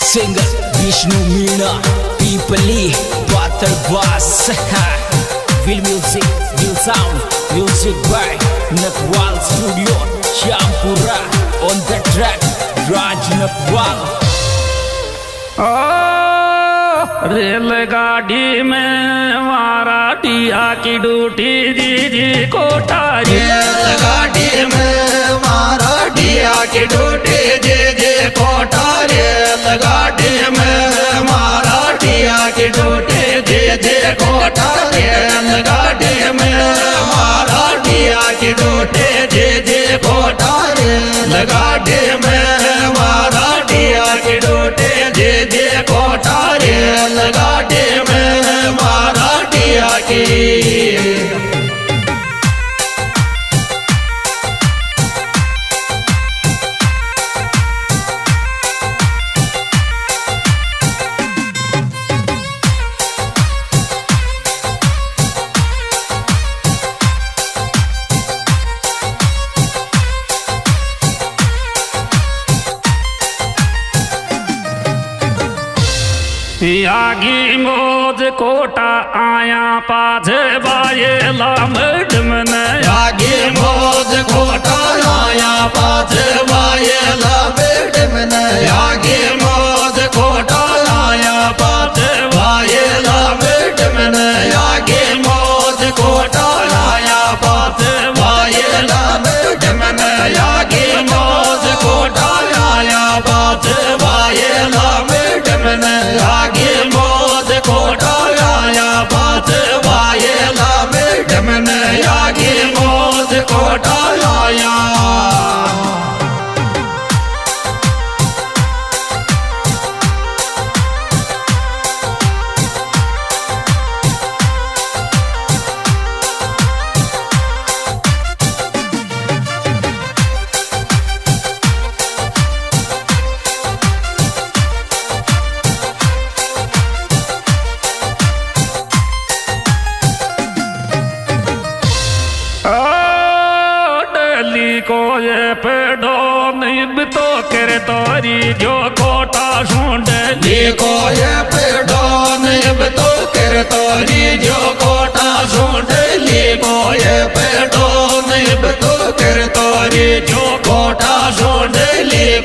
Singer Vishnu Meena, Peoply, Patar Bass. Will music, will sound, music by Nakwal Studio, Shampura. On the track, Raj Nakwal. रेलगाड़ी में मराठिया की duty दीदी कोठारी। रेलगाड़ी में मराठिया की ड्यूटी दीदी कोठारी। रेलगाड़ी में मराठिया की ड्यूटी दीदी कोठारी। रेलगाड़ी में मराठिया की ड्यूटी दीदी कोठारी। रेलगाड़ी में मराठिया की ड्यूटी दीदी कोठारी। रेलगाड़ी में मराठिया की। यागी मोज कोटा आया पाझे बायेला मैडम ने। यागी मोज कोटा आया पाझे बायेला मैडम ने। यागी मोज कोटा आया पाझे बायेला मैडम ने। यागी मोज कोटा आया पाझे बायेला मैडम ने। यागी मोज कोटा आया पाझे बायेला मैडम ने। यागी मोज कोटा आया पाझे बायेला मैडम ने। यागी मोज कोटा आया। को ये पेड़ो नहीं तो कर तोरी जो कोटा सूंड। को ये पेड़ो नहीं तो कर तोरी जो कोटा सूंड। को ये पेड़ो नहीं तो कर तोरी जो कोटा सूंड।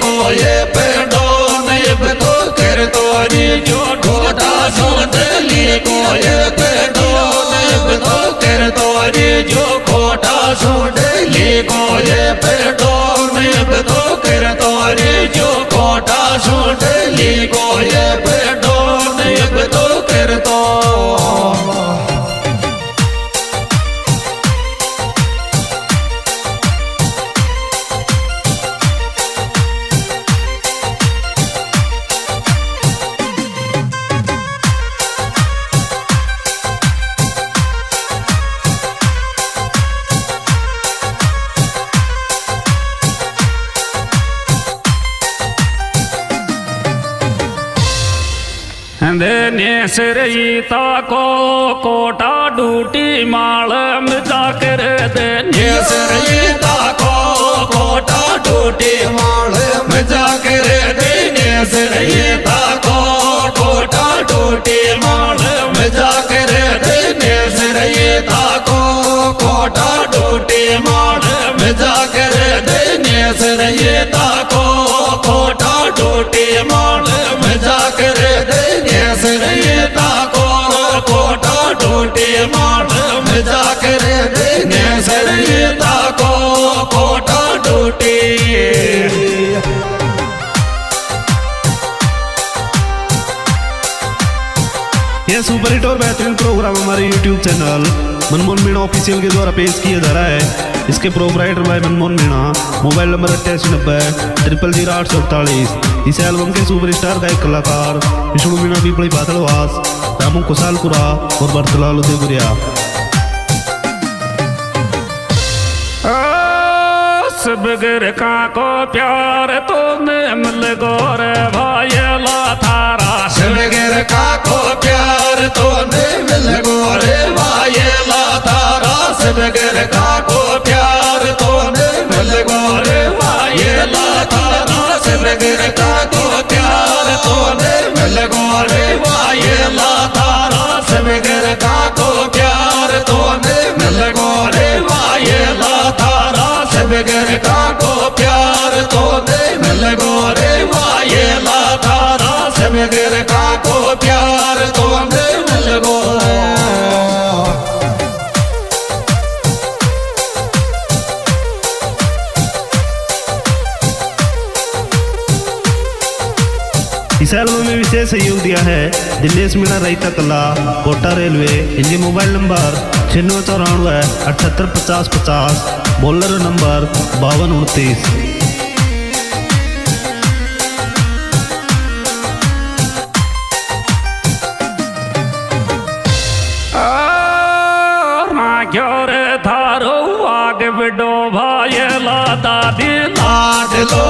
को ये पेड़ो नहीं तो कर तोरी जो कोटा सूंड। को ये पेड़ो नहीं तो कर तोरी जो कोटा सूंड। को ये पेड़ो नहीं तो कर तोरी जो कोटा सूंड। को ये पेड़ो नहीं तो कर तो। नेसरईता को कोटा ड्यूटी माल में जाकर दे। नेसरईता को कोटा ड्यूटी माल में जाकर दे। नेसरईता को कोटा ड्यूटी माल में जाकर दे। नेसरईता को कोटा ड्यूटी माल में जाकर दे। नेसरईता को कोटा ड्यूटी माल में जाकर दे। नेसरईता को कोटा ड्यूटी माल में जाकर दे। नेसरईता को कोटा ड्यूटी। यह सुपर हिट और बेहतरीन प्रोग्राम हमारे YouTube channel Manmohan Meena official के द्वारा पेश किया जा रहा है। इसके प्रोपराइटर भाई मनमोहन मीणा। मोबाइल नंबर 8890 इस एल्बम के सुपरस्टार गायक कलाकार विष्णु मीणा, पीपली पातलवास, रामू कुशालपुरा और बरतलाल उदयपुरिया। बगैर का को प्यार तो मिल गोर भाईला थारा। बगैर का को प्यार तो मिल गोर भाईला थारा। बगैर का को प्यार तो मिल गोर भाईला थारा। बगैर का को प्यार तो का को प्यार तो दे मिल गो रे माये ला थारा समगर का को प्यार तो दे मिल गो इस एल्बम में विशेष सहयोग दिया है दिनेश मीणा रईता कला कोटा रेलवे। इनके मोबाइल नंबर 9694 785050, बोलर नंबर 5229। रे थारो आग बिडो भाई ला दादी लाड लो